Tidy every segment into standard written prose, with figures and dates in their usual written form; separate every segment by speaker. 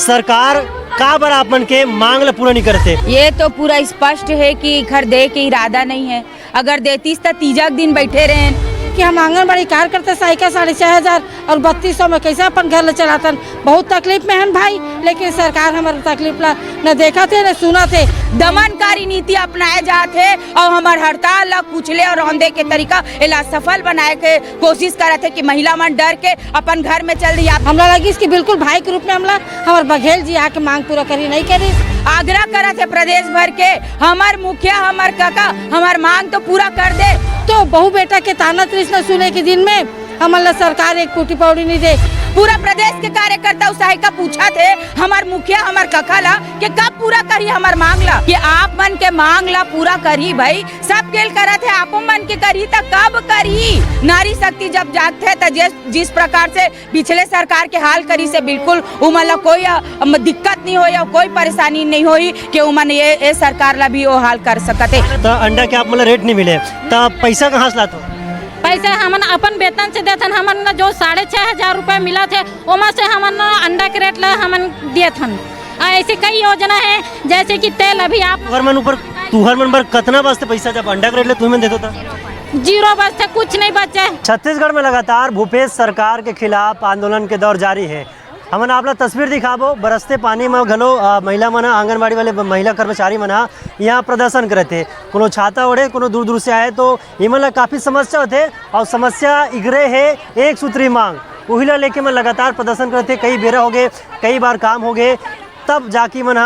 Speaker 1: सरकार का बार आपन के मांग ला पूरा नहीं करते।
Speaker 2: ये तो पूरा स्पष्ट है कि घर दे के इरादा नहीं है। अगर देतीस तो तीजा दिन बैठे रहे
Speaker 3: कि हम आंगनबाड़ी कार्यकर्ता साइकिल 6,500 और 3200 में कैसे अपन घर ले चलातन। बहुत तकलीफ में हैं भाई, लेकिन सरकार हमारे तकलीफ ला न देखा थे न सुना थे।
Speaker 2: दमनकारी नीति अपनाए जाते और हमार हड़ताल ला कुचले और रौंदे के तरीका इला सफल बनाए के कोशिश करते कि महिला मन डर के अपन घर में चल रही।
Speaker 3: हमरा लगी इसकी बिल्कुल भाई के रूप में हमला हमार बघेल जी आके मांग पूरा करी नहीं करी।
Speaker 2: आग्रह करा थे प्रदेश भर के हमार मुखिया हमार काका हमार मांग तो पूरा कर दे।
Speaker 3: तो बहू बेटा के ताना तृष्णा सुने के दिन में हमारा सरकार एक टूटी पौड़ी नहीं दे।
Speaker 2: पूरा प्रदेश के कार्यकर्ता उत्साही का पूछा थे हमार मुखिया हमार काका ला कि कब पूरा करी हमार मांग ला, कि आप मन के मांग ला पूरा करी। भाई सब खेल करा थे आप मन के करी तो कब करी। नारी शक्ति जब जागते तो जिस प्रकार से पिछले सरकार के हाल करी से बिल्कुल उमन कोई दिक्कत नहीं हो या कोई परेशानी नहीं हुई कि उमन ये सरकार ला भी वो हाल कर सकते।
Speaker 1: तो अंडा के आप मतलब रेट नहीं मिले तो पैसा कहाँ से लाते?
Speaker 4: पैसे हमन अपन वेतन से देथन। हमन जो 6,500 रुपये मिला थे ओमा से हमन अंडा के रेट ला हमन देथन। ऐसे कई योजना है जैसे कि तेल अभी आप
Speaker 1: तुहर मन पर कितना बचते पैसा जब अंडा के रेट ले तुम्हें देते था?
Speaker 4: 0 बचते कुछ नहीं बचे।
Speaker 1: छत्तीसगढ़ में लगातार भूपेश सरकार के खिलाफ आंदोलन के दौर जारी है। हमन आपला तस्वीर दिखाबो बरसते पानी में घलो महिला मन आंगनबाड़ी वाले महिला कर्मचारी मन यहाँ प्रदर्शन करते। कोनो छाता ओढ़े कोनो दूर दूर से आए तो इमन ला काफ़ी समस्या होते और समस्या इगरे है एक सूत्री मांग वही ला लेके मन लगातार प्रदर्शन करते। कई बेरा हो गए, कई बार काम हो गए, तब जाके मन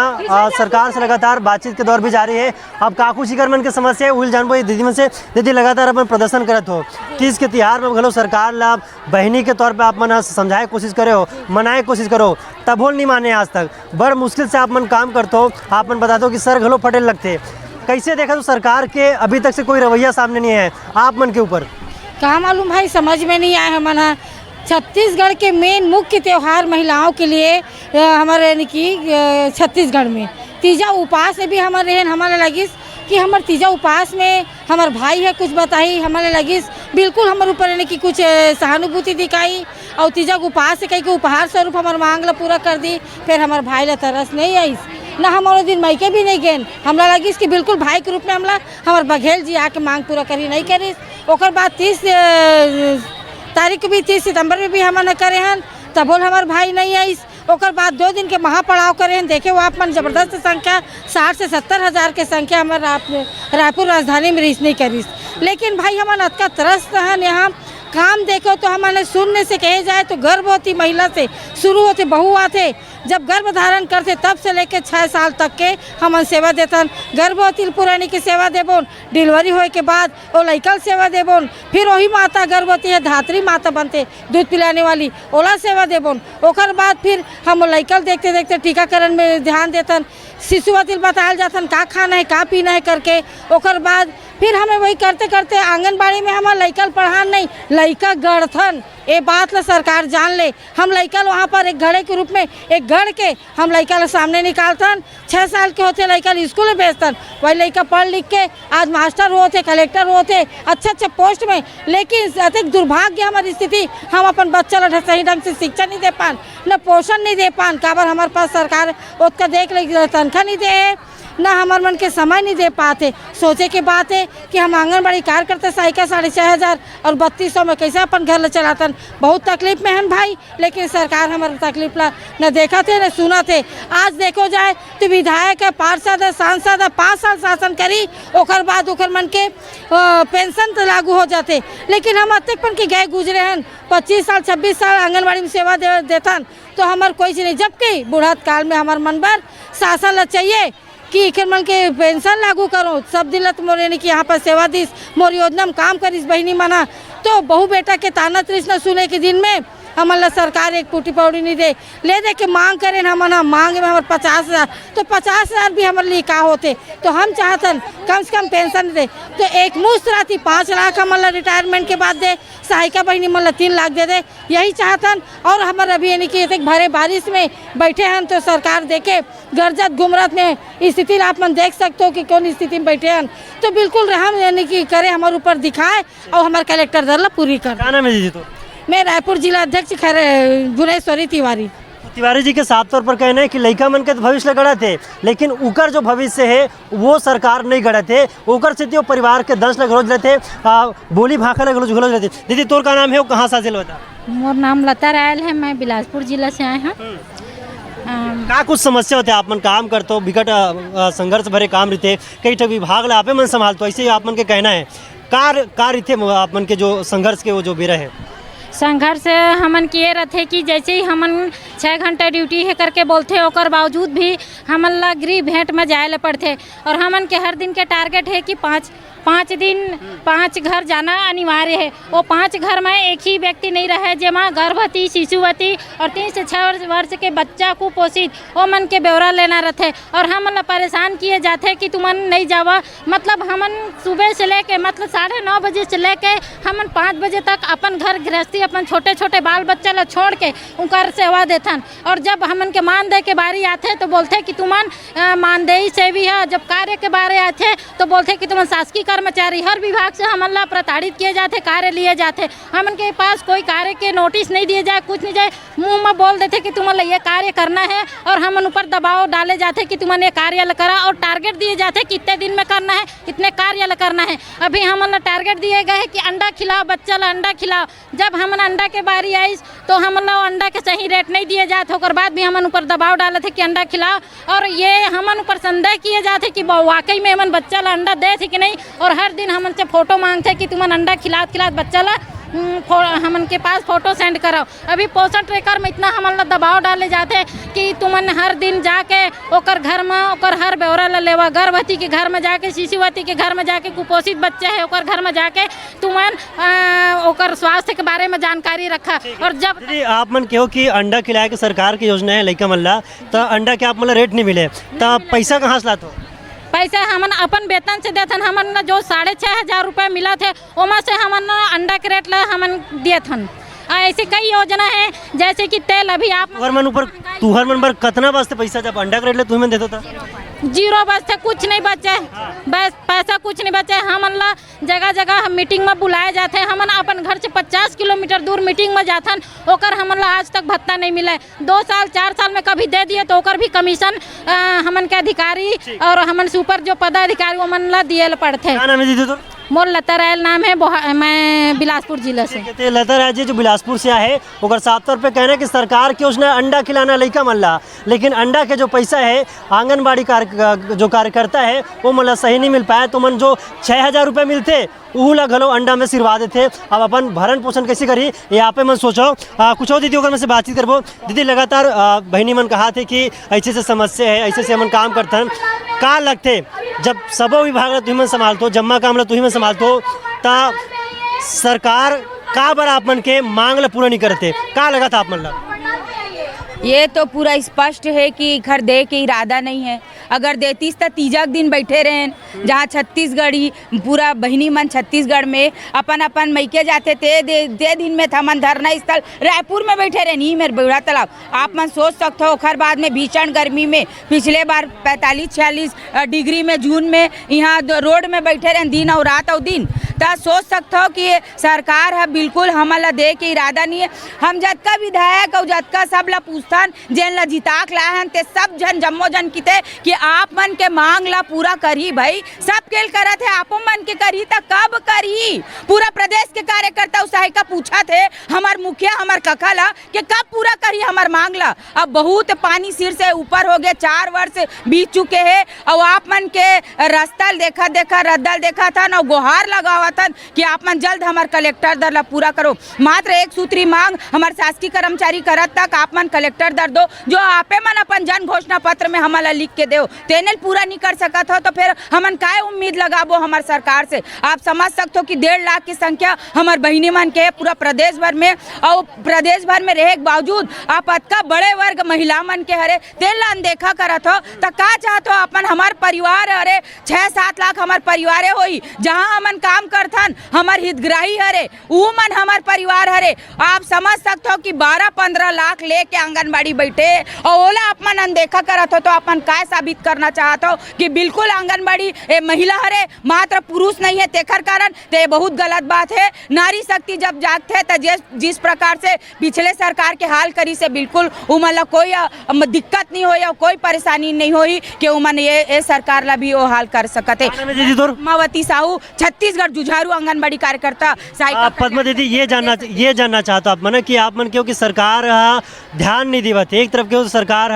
Speaker 1: सरकार से लगातार बातचीत के दौर भी जारी है। अब काकू शिकर मन के समस्या है उहिल जानबो दीदी मन से। दीदी लगातार अपन प्रदर्शन करत हो, तीज के त्योहार में घलो सरकार ला बहनी के तौर पे आप मन समझाए कोशिश करे हो, मनाए कोशिश करो, तब होल नहीं माने आज तक। बड़ मुश्किल से आप मन काम करते हो, आप मन बता दो कि सर घलो फटेल लगते। कैसे देखा तो सरकार के अभी तक से कोई रवैया सामने नहीं है आप मन के ऊपर?
Speaker 3: कहाँ मालूम भाई, समझ में नहीं आया। हमारा छत्तीसगढ़ के मेन मुख्य त्यौहार महिलाओं के लिए हमारे यानी कि छत्तीसगढ़ में तीजा उपास में भी हमारे लगिस कि हमारे तीजा उपास में हमारे भाई है कुछ बताई हमारे लगिस बिल्कुल हमारे ऊपर यानी कि कुछ सहानुभूति दिखाई और तीजा उपास से कहीं के उपहार स्वरूप हमारे मांग ला पूरा कर दी। फिर हमारे भाई ला तरस नहीं आई ना हमारे दिन मैके भी नहीं गेन। हमरा लगिस कि बिल्कुल भाई के रूप में हमला हमारे बघेल जी आके मांग पूरा करी नहीं करी। ओकर बाद 30 तारीख को भी 30 सितंबर में भी हमने करे हैं तब हमारे भाई नहीं आई। ओकर बाद 2 दिन के महापड़ाव करे हैं। देखे वो आप मन जबरदस्त संख्या 60 से 70 हज़ार के संख्या हमारे रायपुर राजधानी में रीच नहीं करी। लेकिन भाई हमारे अतका तरस है यहाँ काम देखो तो हमारे सुनने से कहे जाए तो गर्भवती महिला से शुरू होते बहू आते जब गर्भ धारण करते तब से लेकर 6 साल तक के हम सेवा देतन। गर्भवती पुरानी की सेवा देबोन, डिलीवरी होए के बाद वो लइकल सेवा देबोन, फिर वही माता गर्भवती है धात्री माता बनते दूध पिलाने वाली ओला सेवा देबोन। ओकर बाद फिर हम लइकल देखते देखते टीकाकरण में ध्यान देतन, शिशुवती बताया जातन का खाना है का पीना है करके। ओकर बाद फिर हमें वही करते करते आंगनबाड़ी में हमारा लइकल पढ़ान नहीं लइका गढ़थन। ये बात ला सरकार जान ले। हम लइकल वहाँ पर एक घड़े के रूप में एक गढ़ के हम लइका सामने निकालतन। 6 साल के होते लइकल स्कूल में भेजतन, वही लइका पढ़ लिख के आज मास्टर होते कलेक्टर होते अच्छे पोस्ट में। लेकिन अधिक दुर्भाग्य हमारी स्थिति हम अपन बच्चा ला सही ढंग से शिक्षा नहीं दे पान न पोषण नहीं दे पान। काबर हमारे पास सरकार उसका देख ले तनख्वाह नहीं दे ना हमारे मन के समय नहीं दे पाते। सोचे की बात है कि हम आंगनबाड़ी कार्यकर्ता साइकिल 6,500 और 3200 में कैसे अपन घर ले चलातन। बहुत तकलीफ में हैं भाई, लेकिन सरकार हमारे तकलीफ ला न देखा थे न सुना थे। आज देखो जाए तो विधायक है, पार्षद है, सांसद है, 5 साल शासन करी ओकर बाद ओकर मन के पेंशन तो लागू हो जाते। लेकिन हम अतकपन के गए गुजरे हैं 25 साल 26 साल आंगनबाड़ी में सेवा देतन तो हमारे कोई चीज़ नहीं। जबकि बुढ़ात काल में हमारे मन पर शासन ला चाहिए कि एक मन के पेंशन लागू करो। सब दिलत मोर यानी कि यहाँ पर सेवा दिस मोर योजना में काम करिस बहनी मना। तो बहू बेटा के ताना तृष्णा सुने के दिन में हमारा सरकार एक टूटी पौड़ी नहीं दे ले दे के मांग करें। हम मांग में हमारे 50,000 तो 50,000 भी हमारे लिए का होते तो हम चाहतन कम से कम पेंशन दे तो एक मुश्त राती 5 लाख हमारा रिटायरमेंट के बाद दे, सहायिका बहनी मतलब 3 लाख दे दे यही चाहतन। और हमारे अभी यानी कि एक भरे बारिश में बैठे हैं तो सरकार देखे गरजत घुमरत में स्थिति आप मन देख सकते हो कि कौन स्थिति में बैठे हैं। तो बिल्कुल हम यानी कि करे हमारे ऊपर दिखाए और हमारे कलेक्टर दर ला पूरी कर।
Speaker 1: क्या नाम है दीदी? तो
Speaker 3: मैं रायपुर जिला अध्यक्ष गुणेश्वरी तिवारी।
Speaker 1: तिवारी जी के साफ तौर पर कहना है कि लड़का मन के तो भविष्य गढ़त है, लेकिन उकर जो भविष्य है वो सरकार नहीं गढ़त है, उकर से तो परिवार के दंश लग रोज रहते, बोली भाखा लग रोज घुलज रहते। दीदी तोर का नाम है, वो कहाँ साजिल होता?
Speaker 4: मोर नाम लता रायल है, मैं बिलासपुर जिला से आए हैं।
Speaker 1: का कुछ समस्या होते आप मन काम करते हो, विकट संघर्ष भरे काम रहते, कई ठग विभाग ला आपे मन संभालते, ऐसे ही आप मन के कहना है कार रहते आप मन के जो संघर्ष के वो जो बेरा है?
Speaker 4: संघर्ष हमन किए रहते कि जैसे ही हमन 6 घंटा ड्यूटी है करके बोलते, ओकर बावजूद भी हमन ला गृह भेंट में जाए ला पड़ते, और हमन के हर दिन के टारगेट है कि 5 दिन 5 घर जाना अनिवार्य है। वो 5 घर में एक ही व्यक्ति नहीं रहे, जेमा गर्भवती, शिशुवती और 3 से 6 वर्ष के बच्चा को पोषित वो मन के ब्यौरा लेना रहते, और हम ला परेशान किए जाते कि तुमन नहीं जावा। मतलब हमन सुबह से लेके मतलब 9:30 बजे से लेके हमन 5 बजे तक अपन घर गृहस्थी अपन छोटे छोटे बाल बच्चा ला छोड़ के उनकर सेवा देथन, और जब हमन के मानदेय के बारी आते तो बोलते कि तुमन मानदेय से भी है, जब कार्य के बारे आते तो बोलते कि तुमन शासकीय कर्मचारी। हर विभाग से हमन ला प्रताड़ित किए जाते, कार्य लिए जाते, हमन के पास कोई कार्य के नोटिस नहीं दिए जाए, कुछ नहीं जाए, मुंह में बोल देते कि तुमन ये कार्य करना है, और हमन ऊपर दबाव डाले जाते कि तुमन ये कार्य करा, और टारगेट दिए जाते कितने दिन में करना है, कितने कार्य करना है। अभी हमन ला टारगेट दिए गए कि अंडा खिलाओ, बच्चा ला अंडा खिलाओ। जब हमन अंडा के बारी आई तो हमन ला अंडा के सही रेट नहीं दिए जाते, ओकर बाद भी हमन ऊपर दबाव डाले थे कि अंडा खिलाओ, और ये हमन ऊपर संदेह किए जाते कि वाकई में हमन बच्चा ला अंडा दे थे कि नहीं, और हर दिन हमन से फोटो मांगते कि तुमन अंडा खिलात बच्चा ला हमन के पास फोटो सेंड कराओ। अभी पोषण ट्रैकर में इतना हमन ला दबाव डाले जाते कि तुमन हर दिन जाके ओकर घर में ओकर हर ब्यौरा ला लेवा, गर्भवती के घर में जाके, शिशुवती के घर में जाके, कुपोषित बच्चे है ओकर घर में जाके तुमन ओकर स्वास्थ्य के बारे में जानकारी रखा। और जब
Speaker 1: आप मन कहो कि अंडा खिलाए के सरकार की योजना है लड़का मन ला, तो अंडा के आप मन रेट नहीं मिले, तो पैसा कहाँ से लाते?
Speaker 4: पैसा हमन अपन वेतन से देथन, हमन जो 6,500 रुपये मिला थे ओमा से हमन अंडा के रेट ला हमन दिए थन। ऐसी कई योजना है, जैसे कि तेल अभी आप
Speaker 1: तुहर मन पर कितना वास्ते पैसा जब अंडा के रेट ले तुम्हें देता था?
Speaker 4: 0 बचते, कुछ नहीं बचे, बस पैसा कुछ नहीं बचे। हमन ला जगह जगह मीटिंग में बुलाए जाते हैं, हमन अपन घर से 50 किलोमीटर दूर मीटिंग में जाथन, ओकर हमन ला आज तक भत्ता नहीं मिला है। 2 साल 4 साल में कभी दे दिए तो ओकर भी कमीशन हमन के अधिकारी और हमन से ऊपर जो पदाधिकारी हमन ला दिए पड़ते हैं। मोर लता रायल नाम है, मैं बिलासपुर जिला से।
Speaker 1: लता रायल जी जो बिलासपुर से आए, ओकर साफ तौर पे कहना है कि सरकार की योजना अंडा खिलाना लड़का मन ला, लेकिन अंडा के जो पैसा है आंगनबाड़ी जो कार्यकर्ता है वो मतलब सही नहीं मिल पाया, तो मन जो 6,000 रुपये मिलते ऊ ला घलो अंडा में सिरवा देते। अब अपन भरण पोषण कैसे करी यहाँ पे मन सोचो। कुछ और दीदी होकर मैं से बातचीत करबो। दीदी लगातार बहनी मन कहा थे कि ऐसे से समस्या है, ऐसे से हम काम करते हैं, का लगते जब सबो विभाग ला तुम्हें संभालतो, जम्मा काम ला तुम्हें संभालतो, ता सरकार का बार आप मन के मांग ला पूरा नहीं करते, का लगा था आप मन ला?
Speaker 2: ये तो पूरा स्पष्ट है कि घर दे के इरादा नहीं है। अगर देतीस तो तीजा दिन बैठे रहें, जहाँ छत्तीसगढ़ी पूरा बहनी मन छत्तीसगढ़ में अपन अपन मैके जाते थे, दे दिन में था मन धरना स्थल रायपुर में बैठे रहे, नहीं मेरे बेड़ा तालाब। आप मन सोच सकते हो खर बाद में भीषण गर्मी में पिछले बार 45-46 डिग्री में जून में यहाँ रोड में बैठे रहे दिन और रात और दिन, तो सोच सकते हो कि सरकार है बिल्कुल हमारा दे के इरादा नहीं है। हम जतका विधायक और जतका सब ला पूछतान जेन ला जिताक लाए हैं ते सब जन जम्मो जन किते कि आप मन के मांग ला पूरा करी भाई, सब केल करा थे आप मन के करी तो कब करी? पूरा प्रदेश के कार्यकर्ता उत्साही का पूछा थे हमार मुखिया हमार कका ला कि कब पूरा करी हमार मांग ला। अब बहुत पानी सिर से ऊपर हो गए, 4 वर्ष बीत चुके हैं और आप मन के रास्ता देखा रद्दल देखा था ना, गुहार लगावा था कि आप मन जल्द हमार कलेक्टर दर ला पूरा करो। मात्र एक सूत्री मांग हमार शासकीय कर्मचारी करत तक आप मन कलेक्टर दर दो, जो आपे मन अपन जन घोषणा पत्र में हमारा लिख के दो, तेने पूरा नहीं कर सकत हो तो फिर हमन काय उम्मीद लगाबो हमार सरकार से? आप समझ सकते हो कि 1.5 लाख की संख्या हमार बहिनी मन के पूरा प्रदेश भर में, और प्रदेश भर में रहे के बावजूद आप अतका बड़े वर्ग महिला मन के हरे तेल ला अनदेखा करत हो, तो का चाहत हो अपन हमार परिवार? अरे 6-7 लाख हमार परिवार होई, जहाँ हमन काम करथन हमार हितग्राही हरे, ऊ मन हमार परिवार हरे। आप समझ सकते हो कि 12-15 लाख लेके आंगनबाड़ी बैठे और ओला अपन अनदेखा करत हो, तो अपन काय साबित करना चाहत हो कि बिल्कुल आंगनबाड़ी महिला हरे, मात्र पुरुष नहीं है। तेखर कारण ते बहुत गलत बात है। नारी शक्ति जब जागते तो जिस प्रकार से पिछले सरकार के हाल करी से बिल्कुल उमला कोई दिक्कत नहीं होई और कोई परेशानी नहीं होई कि उमन ये सरकार ला भी वो हाल कर सकते। पद्मावती साहू, छत्तीसगढ़ जुझारू आंगनबाड़ी कार्यकर्ता।
Speaker 1: पद्मा दीदी, ये जानना चाहता आप मन कि आप मन क्योंकि सरकार ध्यान नहीं दिवत। एक तरफ क्यों सरकार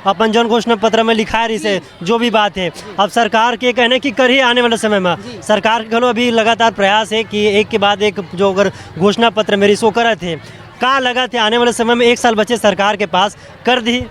Speaker 1: अपन जन घोषणा पत्र में लिखा रही से जो भी बात है, अब सरकार के कहने की कर ही आने वाले समय में सरकार के अभी लगातार प्रयास है कि एक के बाद एक जो अगर घोषणा पत्र मेरी सो करे थे कहाँ लगा थे आने वाले समय में 1 साल बचे सरकार के पास कर दी।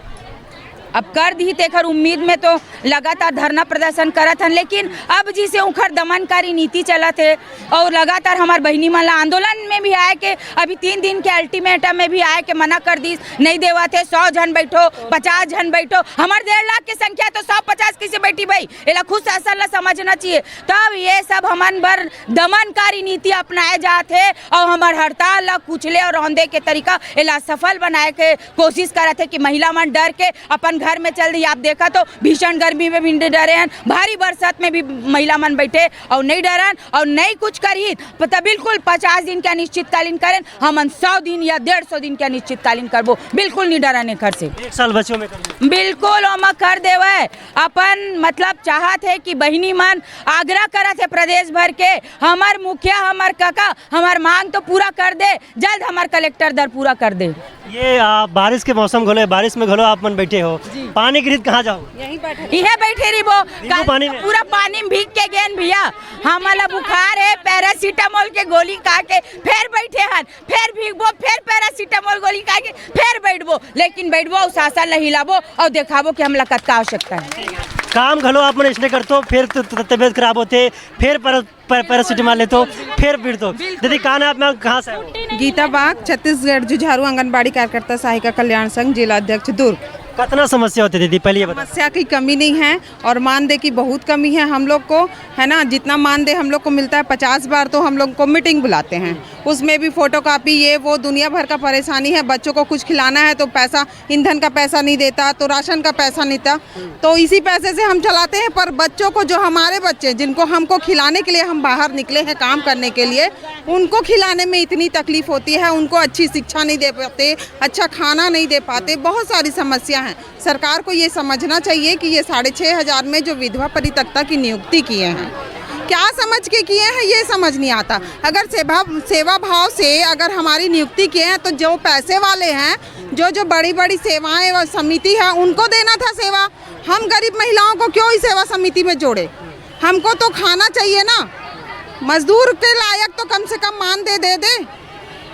Speaker 2: अब कर दी तेखर उम्मीद में तो लगातार धरना प्रदर्शन करत हन, लेकिन अब जिसे उखर दमनकारी नीति चलत है और लगातार हमार बहिनी मन आंदोलन में भी आए के अभी 3 दिन के अल्टीमेटम में भी आए के मना कर दी, नहीं देवा थे। 100 जन बैठो, 50 जन बैठो, हमार 1.5 लाख की संख्या तो 150 किसी बैठी भाई, एला खुद शासन ला समझना चाहिए। तब ये सब हमन बर दमनकारी नीति अपनाए जाते और हमार हड़ताल ला कुचले और रौंदे के तरीका एला सफल बनाए के कोशिश करते कि महिला मन डर के अपन घर में चल दी। आप देखा तो भीषण गर्मी में भी डरे हैं, भारी बरसात में भी महिला मन बैठे और नहीं डरन और नहीं कुछ करी तो बिल्कुल 50 दिन का निश्चितकालीन करें, हम 100 दिन या 150 दिन का निश्चितकालीन करबो, बिल्कुल नहीं डराने घर से।
Speaker 1: 1 साल बच्चों में
Speaker 2: बिल्कुल ओमा कर देवे। अपन मतलब चाहत है कि बहिनी मन आग्रह करत है प्रदेश भर के, हमार मुखिया हमार काका हमार मांग तो पूरा कर दे, जल्द हमार कलेक्टर दर पूरा कर दे।
Speaker 1: ये बारिश के मौसम घलो, बारिश में घलो आप मन बैठे हो, पानी गिरित कहाँ जाओ?
Speaker 2: यहीं बैठे रही वो पूरा पानी में भीग के गेन भैया। हमारा बुखार है, पैरासीटामोल के गोली खा के फिर बैठे हन, फिर भीगबो, फिर पैरासीटामोल गोली खा के फिर बैठबो, लेकिन बैठबो शासन ला हिलाबो और दिखाबो कि हमला कतका आवश्यकता है।
Speaker 1: काम घलो आप मन इसने करतो, फिर तबियत खराब होते, फिर पैरासीटामोल लेते, फिर पीड़तो। दीदी कहाँ है आप, कहाँ से?
Speaker 5: गीता बाग, छत्तीसगढ़ जुझारू आंगनबाड़ी कार्यकर्ता सहायिका कल्याण संघ, जिला अध्यक्ष दुर्ग।
Speaker 1: कितना समस्या होती दीदी पहले ये बता।
Speaker 5: समस्या की कमी नहीं है और मानदेय की बहुत कमी है हम लोग को, है ना। जितना मानदेय हम लोग को मिलता है 50 बार तो हम लोग को मीटिंग बुलाते हैं, उसमें भी फोटोकॉपी ये वो दुनिया भर का परेशानी है। बच्चों को कुछ खिलाना है तो पैसा, ईंधन का पैसा नहीं देता, तो राशन का पैसा नहीं था, तो इसी पैसे से हम चलाते हैं। पर बच्चों को, जो हमारे बच्चे जिनको हमको खिलाने के लिए हम बाहर निकले हैं काम करने के लिए, उनको खिलाने में इतनी तकलीफ होती है, उनको अच्छी शिक्षा नहीं दे पाते, अच्छा खाना नहीं दे पाते, बहुत सारी समस्या हैं। सरकार को ये समझना चाहिए कि ये 6,500 में जो विधवा परित्यक्ता की नियुक्ति किए हैं, क्या समझ के किए हैं ये समझ नहीं आता। अगर सेवा भाव से अगर हमारी नियुक्ति किए हैं तो जो पैसे वाले हैं, जो बड़ी बड़ी सेवाएं व समिति है उनको देना था सेवा। हम गरीब महिलाओं को क्यों इस सेवा समिति में जोड़े? हमको तो खाना चाहिए ना। मजदूर के लायक तो कम से कम मानदेय दे।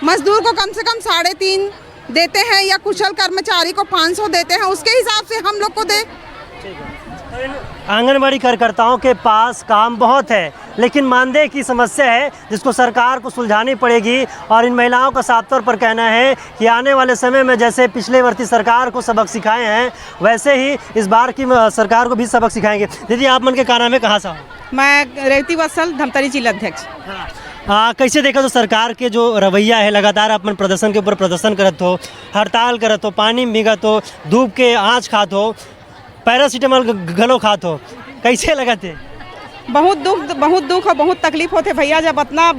Speaker 5: मजदूर को कम से कम 3.5 देते हैं या कुशल कर्मचारी को 500 देते हैं, उसके हिसाब से हम लोग को दे।
Speaker 1: आंगनबाड़ी कार्यकर्ताओं के पास काम बहुत है, लेकिन मानदेय की समस्या है जिसको सरकार को सुलझानी पड़ेगी। और इन महिलाओं का साफ तौर पर कहना है कि आने वाले समय में जैसे पिछले वर्ती सरकार को सबक सिखाए हैं, वैसे ही इस बार की सरकार को भी सबक सिखाएंगे। दीदी आप मन के काना में कहाँ से हो?
Speaker 5: मैं रेवती वत्सल, धमतरी जिला अध्यक्ष।
Speaker 1: कैसे देखा तो सरकार के जो रवैया है, लगातार अपन प्रदर्शन के ऊपर प्रदर्शन करत हो, हड़ताल करत हो, पानी में भीगत हो, धूप के आँच खात हो, पैरासीटामोल गलो खात हो, कैसे लगते?
Speaker 5: बहुत दुख और बहुत तकलीफ होते भैया। जब इतना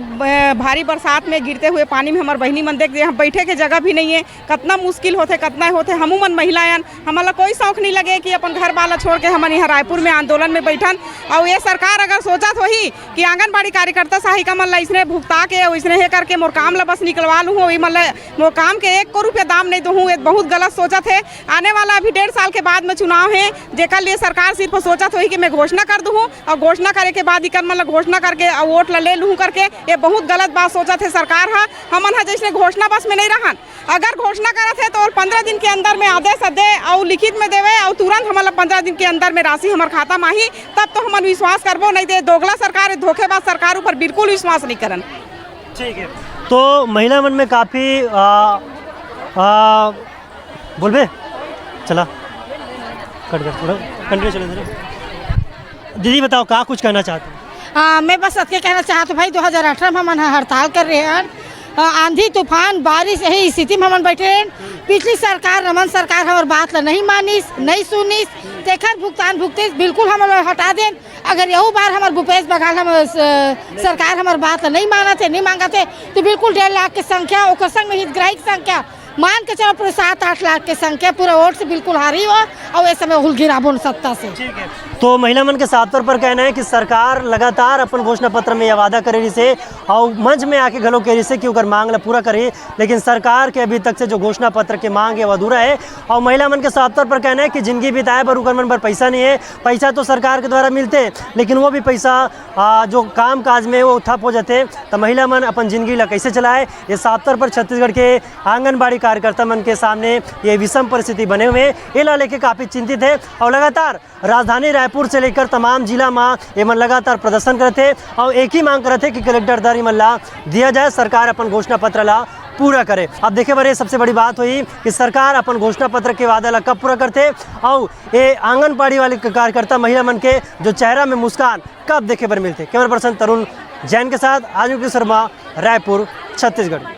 Speaker 5: भारी बरसात में गिरते हुए पानी में हमारे बहनी मन देखते, यहाँ बैठे के जगह भी नहीं है, कितना मुश्किल होते, कितना होते। हमू मन महिलाएं, हमारा कोई शौक नहीं लगे कि अपन घर वाला छोड़ के हम यहाँ रायपुर में आंदोलन में बैठन। और ये सरकार अगर सोचा तो ही कि आंगनबाड़ी कार्यकर्ता सहायिका मन ला इसने भुगता के इसने हे करके मोर काम ला बस निकलवा लूँ, मतलब मोर काम के 1 रुपया दाम नहीं दूँ, ये बहुत गलत सोचा थे। आने वाला अभी 1.5 साल के बाद में चुनाव है, जेकर लिए सरकार सिर्फ सोचा तो ही कि मैं घोषणा कर दूँ और घोषणा करे के बाद इकर मतलब घोषणा करके वोट ला ले लूँ करके, ये बहुत गलत बात सोचा थे सरकार है। हमन जैसे घोषणा बस में नहीं रहन, अगर घोषणा करत है तो 15 दिन के अंदर में आदेश दे और लिखित में देवे और तुरंत हमारा 15 दिन के अंदर में राशि हमारे खाता में ही, तब तो हम विश्वास करबो। नहीं दे दोगला सरकार है, धोखेबाज सरकार ऊपर बिल्कुल विश्वास नहीं करन।
Speaker 1: ठीक है, तो महिला मन में काफ़ी बोलबे चला कट कर थोड़ा कंटिन्यू चले। दीदी बताओ क्या कुछ कहना चाहते हैं?
Speaker 3: मैं बस अतके कहना चाहत भाई 2018 में हम हड़ताल कर रहे हैं। आंधी तूफान बारिश यही स्थिति में हम बैठे हैं। पिछली सरकार रमन सरकार हमार बात ला नहीं मानिस नहीं सुनिस, तेखर भुगतान भुगते बिल्कुल हम हटा दें। अगर यहू बार हमार भूपेश बघेल हम सरकार हमार बात ला नहीं मानते नहीं मांगते तो बिल्कुल 1.5 लाख की संख्या और संग में हितग्राही की संख्या मान के चलो पूरे 7-8 लाख की संख्या पूरा वोट से बिल्कुल हारी हो और इस समय हुल गिराबो सत्ता से।
Speaker 1: ठीक है, तो महिला मन के साफ तौर पर कहना है कि सरकार लगातार अपन घोषणा पत्र में यह वादा करे रही से और मंच में आके घलो कह रही से कि ओकर मांग ला पूरा करे, लेकिन सरकार के अभी तक से जो घोषणा पत्र के मांग है वह अधूरा है। और महिला मन के साफ तौर पर कहना है कि जिंदगी बिताए पर ओकर मन पर पैसा नहीं है। पैसा तो सरकार के द्वारा मिलते लेकिन वो भी पैसा जो काम काज में वो ठप हो जाते, तो महिला मन अपन जिंदगी ला कैसे चलाए। ये साफ तौर पर छत्तीसगढ़ के आंगनबाड़ी कार्यकर्ता मन के सामने ये विषम परिस्थिति बने हुए ये ला लेके काफ़ी चिंतित है और लगातार राजधानी रायपुर से लेकर तमाम जिला में ये मन लगातार प्रदर्शन करते और एक ही मांग करते कि कलेक्टर दर मन ला दिया जाए, सरकार अपन घोषणा पत्र ला पूरा करे। अब देखे बारे सबसे बड़ी बात हुई कि सरकार अपन घोषणा पत्र के वादा ला कब पूरा करते और ये आंगनबाड़ी वाले कार्यकर्ता महिला मन के जो चेहरा में मुस्कान कब देखे पर मिलते। कैमरा पर्सन तरुण जैन के साथ आजू शर्मा, रायपुर, छत्तीसगढ़।